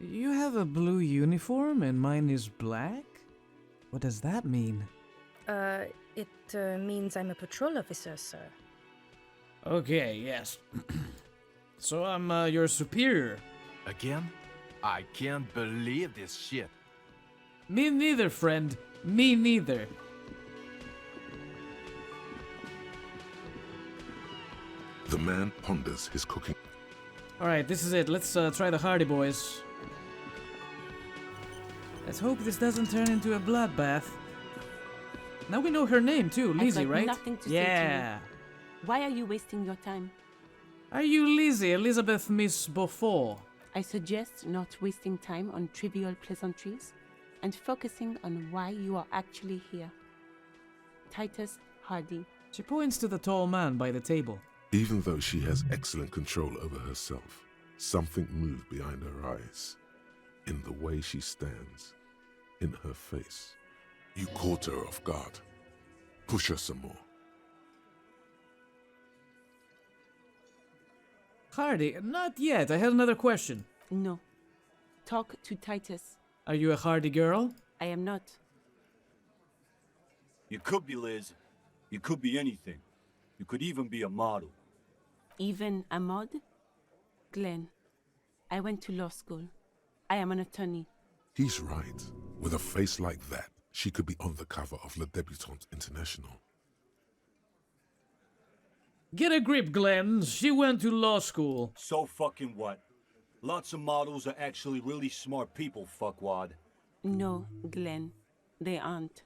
You have a blue uniform and mine is black? What does that mean? It means I'm a patrol officer, sir. Okay, yes. So I'm your superior. Again? I can't believe this shit. Me neither, friend. Me neither. The man ponders his cooking. Alright, this is it. Let's try the Hardy Boys. Let's hope this doesn't turn into a bloodbath. Now we know her name too, Lizzie, I've got right? nothing to say yeah. to you. Why are you wasting your time? Are you Lizzie, Elizabeth Miss Beaufort? I suggest not wasting time on trivial pleasantries and focusing on why you are actually here. Titus Hardy. She points to the tall man by the table. Even though she has excellent control over herself, something moved behind her eyes. In the way she stands, in her face. You caught her off guard. Push her some more. Hardy, not yet. I had another question. No. Talk to Titus. Are you a Hardy girl? I am not. You could be, Liz. You could be anything. You could even be a model. Even a mod? Glenn, I went to law school. I am an attorney. He's right. With a face like that, she could be on the cover of Le Debutante International. Get a grip, Glenn. She went to law school. So fucking what? Lots of models are actually really smart people, fuckwad. No, Glenn, they aren't.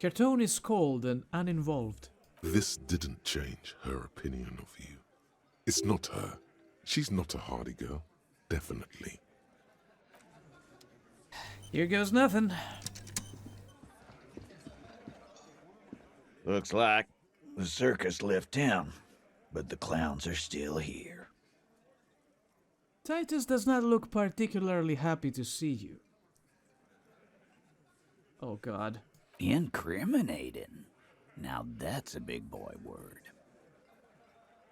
Cartone is cold and uninvolved. This didn't change her opinion of you. It's not her. She's not a Hardy girl. Definitely. Here goes nothing. Looks like the circus left town, but the clowns are still here. Titus does not look particularly happy to see you. Oh, God. Incriminating. Now that's a big boy word.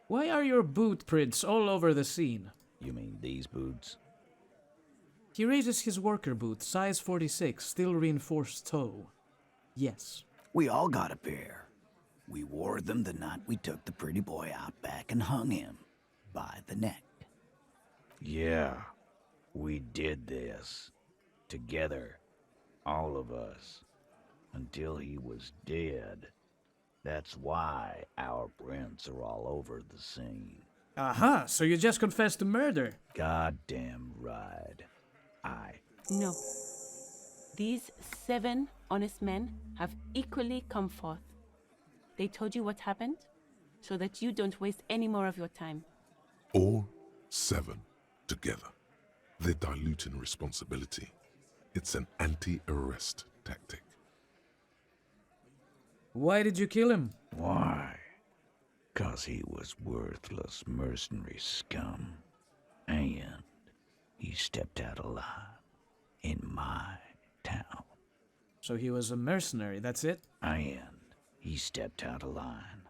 Why are your boot prints all over the scene? You mean these boots? He raises his worker boot, size 46, steel reinforced toe. Yes. We all got a pair. We wore them the night we took the pretty boy out back and hung him by the neck. Yeah, we did this. Together. All of us. Until he was dead. That's why our prints are all over the scene. Aha, so you just confessed to murder. Goddamn right. No. These 7 honest men have equally come forth. They told you what happened, so that you don't waste any more of your time. All 7 together. They're diluting responsibility. It's an anti-arrest tactic. Why did you kill him? Why? 'Cause he was worthless mercenary scum. And he stepped out alive in my town. So he was a mercenary, that's it? And he stepped out of line.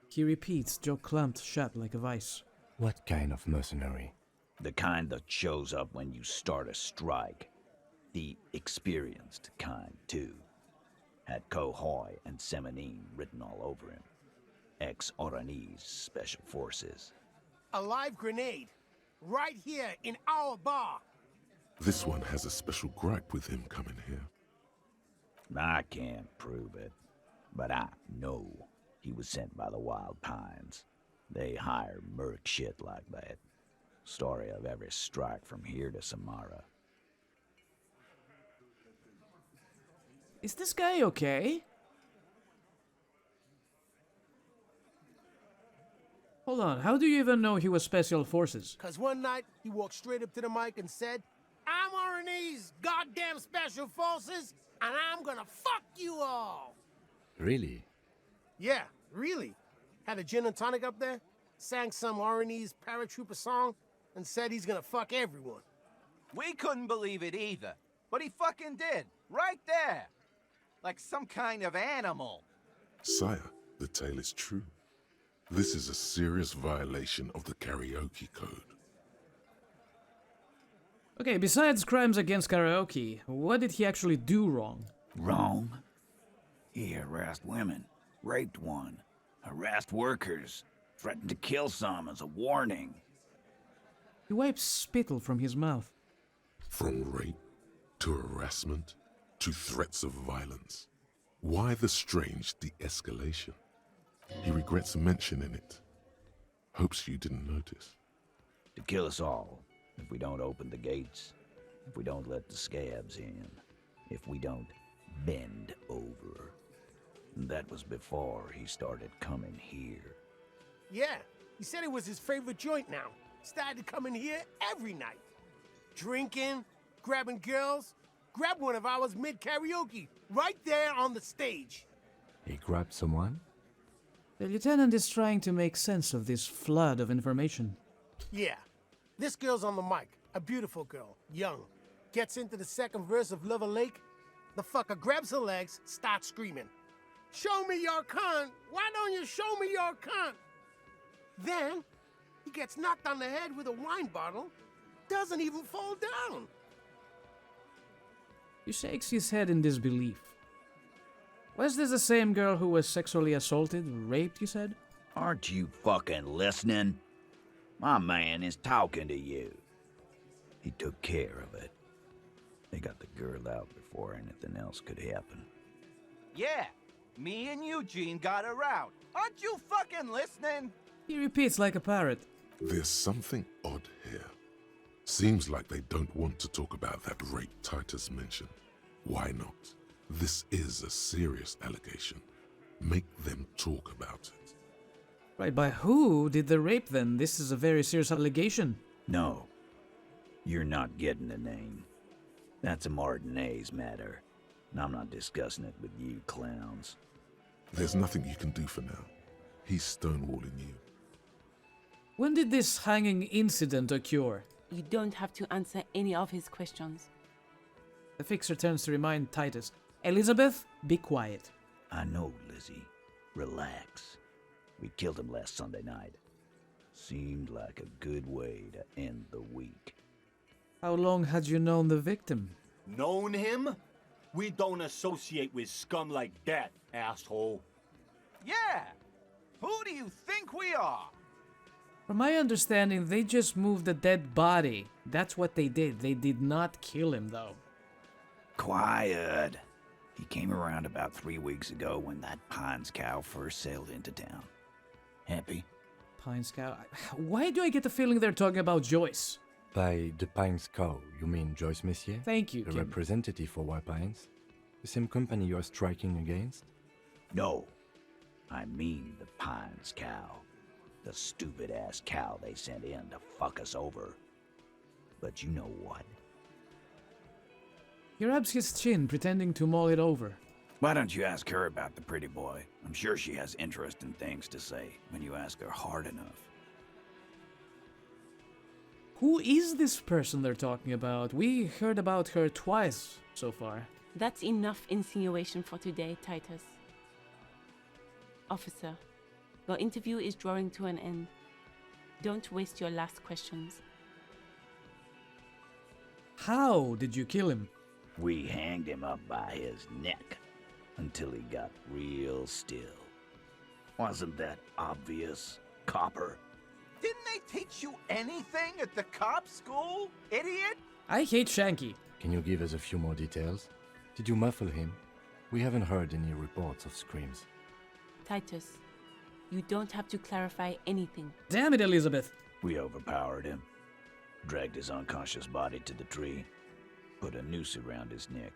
He repeats, jaw clamped shut like a vice. What kind of mercenary? The kind that shows up when you start a strike. The experienced kind, too. Had Kohoy and Semenine written all over him. Ex-Oranese Special Forces. A live grenade. Right here in our bar. This one has a special gripe with him coming here. I can't prove it, but I know he was sent by the Wild Pines. They hire merc shit like that. Story of every strike from here to Samara. Is this guy okay? Hold on, how do you even know he was Special Forces? 'Cause one night, he walked straight up to the mic and said, I'm RNA's goddamn Special Forces, and I'm gonna fuck you all! Really? Yeah, really. Had a gin and tonic up there, sang some RNA's paratrooper song, and said he's gonna fuck everyone. We couldn't believe it either, but he fucking did, right there. Like some kind of animal. Sire, the tale is true. This is a serious violation of the karaoke code. Okay, besides crimes against karaoke, what did he actually do wrong? Wrong? He harassed women, raped one, harassed workers, threatened to kill some as a warning. He wipes spittle from his mouth. From rape to harassment to threats of violence. Why the strange de-escalation? He regrets mentioning it. Hopes you didn't notice. To kill us all, if we don't open the gates, if we don't let the scabs in, if we don't bend over. That was before he started coming here. Yeah, he said it was his favorite joint now. Started coming here every night. Drinking, grabbing girls. Grabbed one of ours mid-karaoke, right there on the stage. He grabbed someone? The lieutenant is trying to make sense of this flood of information. Yeah. This girl's on the mic. A beautiful girl. Young. Gets into the second verse of Lover Lake. The fucker grabs her legs, starts screaming. Show me your cunt! Why don't you show me your cunt? Then, he gets knocked on the head with a wine bottle. Doesn't even fall down. He shakes his head in disbelief. Was this the same girl who was sexually assaulted, raped, you said? Aren't you fucking listening? My man is talking to you. He took care of it. They got the girl out before anything else could happen. Yeah, me and Eugene got her out. Aren't you fucking listening? He repeats like a parrot. There's something odd here. Seems like they don't want to talk about that rape Titus mentioned. Why not? This is a serious allegation. Make them talk about it. Right, by who did the rape then? This is a very serious allegation. No. You're not getting the name. That's a Martinez matter. And I'm not discussing it with you clowns. There's nothing you can do for now. He's stonewalling you. When did this hanging incident occur? You don't have to answer any of his questions. The fixer turns to remind Titus. Elizabeth, be quiet. I know, Lizzie. Relax. We killed him last Sunday night. Seemed like a good way to end the week. How long had you known the victim? Known him? We don't associate with scum like that, asshole. Yeah! Who do you think we are? From my understanding, they just moved a dead body. That's what they did. They did not kill him, though. Quiet. He came around about 3 weeks ago when that Pines cow first sailed into town. Happy? Pines cow? Why do I get the feeling they're talking about Joyce? By the Pines cow, you mean Joyce Messier? Thank you, The Kim. representative for White Pines? The same company you are striking against? No. I mean the Pines cow. The stupid-ass cow they sent in to fuck us over. But you know what? He rubs his chin, pretending to mull it over. Why don't you ask her about the pretty boy? I'm sure she has interesting things to say when you ask her hard enough. Who is this person they're talking about? We heard about her twice so far. That's enough insinuation for today, Titus. Officer, your interview is drawing to an end. Don't waste your last questions. How did you kill him? We hanged him up by his neck until he got real still. Wasn't that obvious, Copper? Didn't they teach you anything at the cop school, idiot? I hate Shanky. Can you give us a few more details? Did you muffle him? We haven't heard any reports of screams. Titus, you don't have to clarify anything. Damn it, Elizabeth. We overpowered him, dragged his unconscious body to the tree, put a noose around his neck,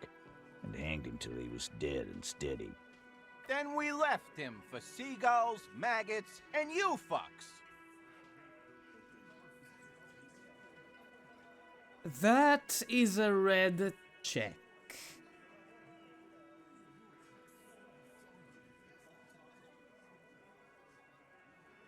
and hanged him till he was dead and steady. Then we left him for seagulls, maggots, and you fucks. That is a red check.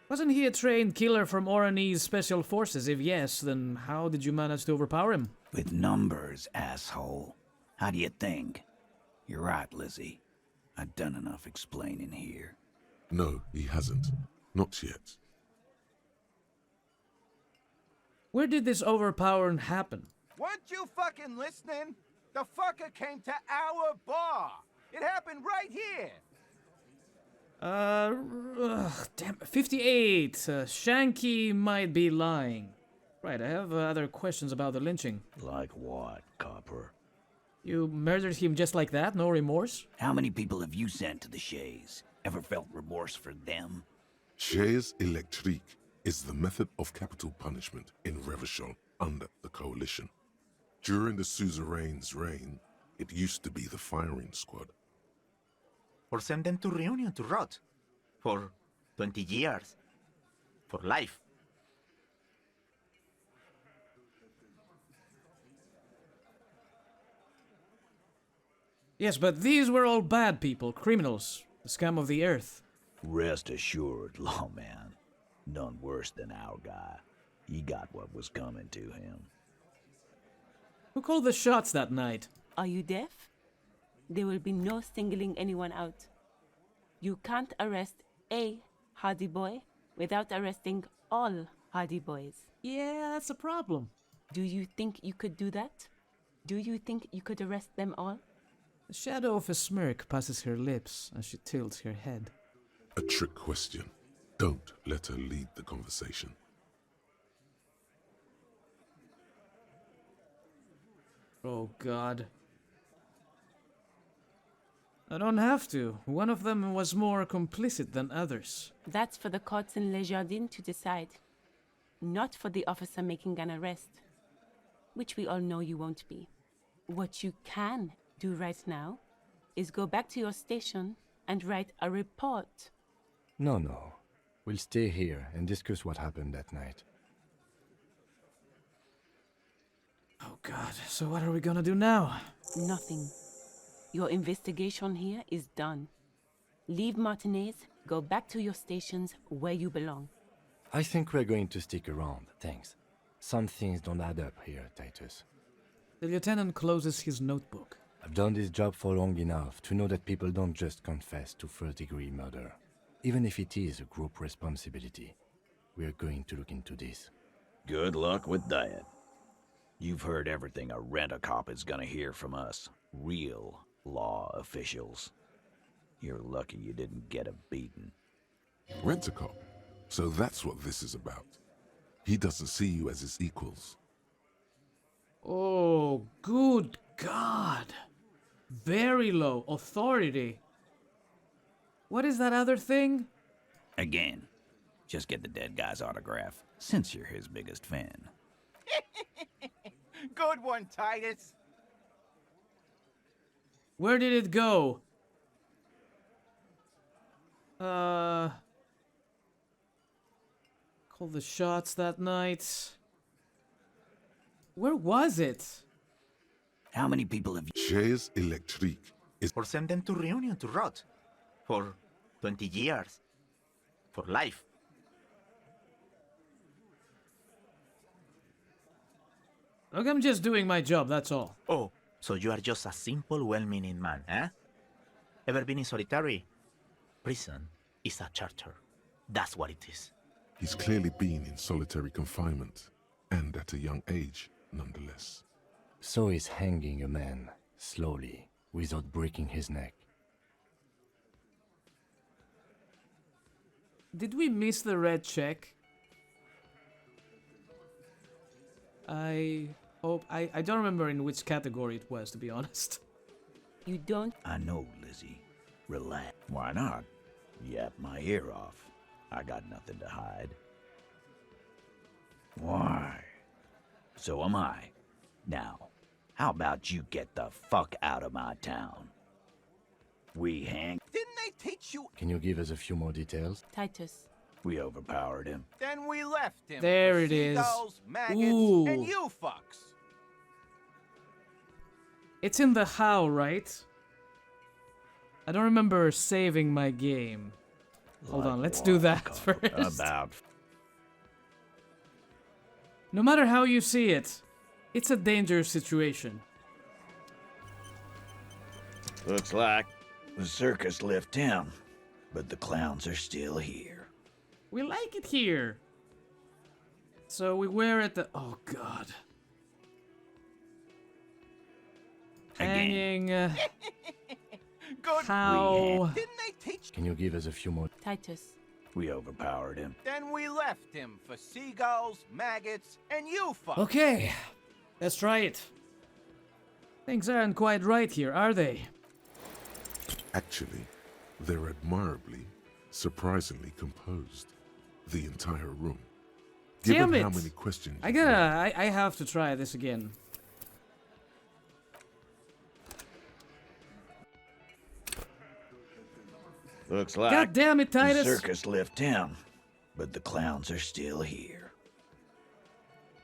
Wasn't he a trained killer from Oranese Special Forces? If yes, then how did you manage to overpower him? With numbers, asshole. How do you think? You're right, Lizzie. I've done enough explaining here. No, he hasn't. Not yet. Where did this overpowering happen? Weren't you fucking listening? The fucker came to our bar. It happened right here. Damn, 58. Shanky might be lying. Right, I have other questions about the lynching. Like what, Copper? You murdered him just like that? No remorse? How many people have you sent to the Shays? Ever felt remorse for them? Chaise électrique is the method of capital punishment in Revachol under the Coalition. During the suzerain's reign, it used to be the firing squad. Or send them to Reunion to rot. For 20 years. For life. Yes, but these were all bad people, criminals, the scum of the earth. Rest assured, lawman. None worse than our guy. He got what was coming to him. Who called the shots that night? Are you deaf? There will be no singling anyone out. You can't arrest a Hardy Boy without arresting all Hardy Boys. Yeah, that's a problem. Do you think you could do that? Do you think you could arrest them all? The shadow of a smirk passes her lips as she tilts her head. A trick question. Don't let her lead the conversation. Oh, God. I don't have to. One of them was more complicit than others. That's for the courts in Les Jardins to decide. Not for the officer making an arrest. Which we all know you won't be. What you can do right now is go back to your station and write a report. No. We'll stay here and discuss what happened that night. Oh, God. So what are we gonna do now? Nothing. Your investigation here is done. Leave Martinez, go back to your stations where you belong. I think we're going to stick around, thanks. Some things don't add up here, Titus. The lieutenant closes his notebook. I've done this job for long enough to know that people don't just confess to first-degree murder. Even if it is a group responsibility, we're going to look into this. Good luck with that. You've heard everything a rent-a-cop is gonna hear from us. Real law officials. You're lucky you didn't get a beating. Rent-a-cop. So that's what this is about. He doesn't see you as his equals. Oh, good God. Very low authority. What is that other thing? Again, just get the dead guy's autograph, since you're his biggest fan. Good one, Titus. Where did it go? Called the shots that night. Where was it? How many people have you... Chaise électrique is... Or send them to Reunion to rot. For 20 years. For life. Look, I'm just doing my job, that's all. Oh, so you are just a simple, well-meaning man, eh? Ever been in solitary? Prison is a charter. That's what it is. He's clearly been in solitary confinement, and at a young age, nonetheless. So is hanging a man, slowly, without breaking his neck. Did we miss the red check? I hope... I don't remember in which category it was, to be honest. You don't... I know, Lizzie. Relax. Why not? Yap my ear off. I got nothing to hide. Why? So am I. Now, how about you get the fuck out of my town? We hang... Didn't they teach you? Can you give us a few more details? Titus. We overpowered him. Then we left him. There for it is. seagulls, maggots, Ooh. and you fucks. It's in the how, right? I don't remember saving my game. Hold on, let's do that first. No matter how you see it, it's a dangerous situation. Looks like the circus left town, but the clowns are still here. We like it here. So we wear it the... Oh, God. Hanging... Good. How... Didn't they teach? Can you give us a few more? Titus. We overpowered him. Then we left him for seagulls, maggots, and you fucks. Okay, let's try it. Things aren't quite right here, are they? Actually, they're admirably, surprisingly composed. The entire room. Damn Given it! how many questions I have to try this again. Looks like God damn it, Titus! the circus left town, but the clowns are still here.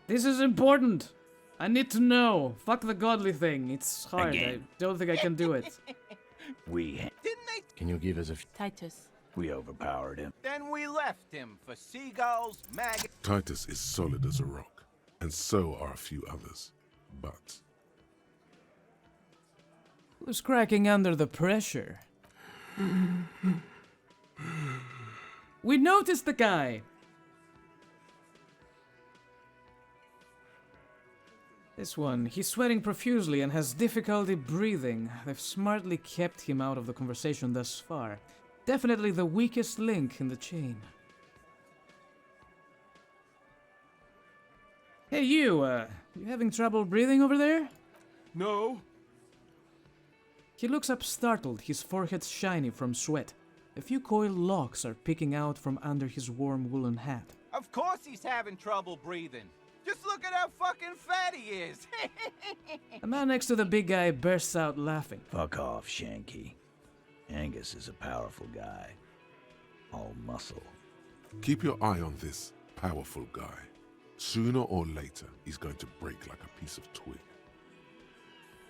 This is important. I need to know. Fuck the godly thing. It's hard. Again. I don't think I can do it. Didn't they? Can you give us a... Titus. We overpowered him. Then we left him for seagulls, maggots. Titus is solid as a rock, and so are a few others. But Who's cracking under the pressure? We noticed the guy. This one, he's sweating profusely and has difficulty breathing. They've smartly kept him out of the conversation thus far. Definitely the weakest link in the chain. Hey you having trouble breathing over there? No. He looks up startled, his forehead shiny from sweat. A few coiled locks are peeking out from under his warm woolen hat. Of course he's having trouble breathing. Just look at how fucking fat he is. The man next to the big guy bursts out laughing. Fuck off, Shanky. Angus is a powerful guy. All muscle. keep your eye on this powerful guy. Sooner or later, he's going to break like a piece of twig.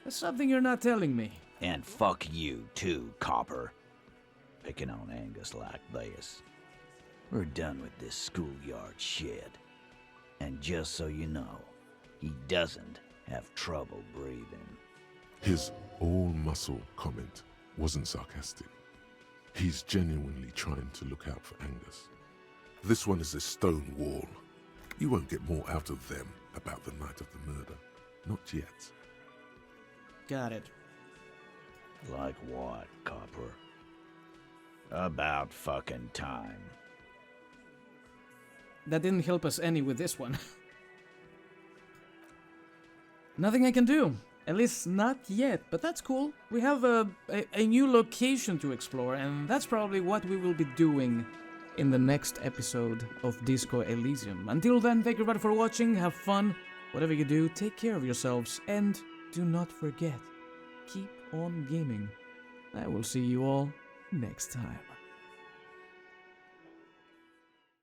There's something you're not telling me. And fuck you, too, copper. Picking on Angus like this. We're done with this schoolyard shit. And just so you know, he doesn't have trouble breathing. His all-muscle comment wasn't sarcastic. He's genuinely trying to look out for Angus. This one is a stone wall. You won't get more out of them about the night of the murder. Not yet. Got it. Like what, copper? About fucking time. That didn't help us any with this one. Nothing I can do. At least not yet, but that's cool. We have a new location to explore, and that's probably what we will be doing in the next episode of Disco Elysium. Until then, thank you everybody for watching, have fun, whatever you do, take care of yourselves, and do not forget, keep on gaming. I will see you all next time.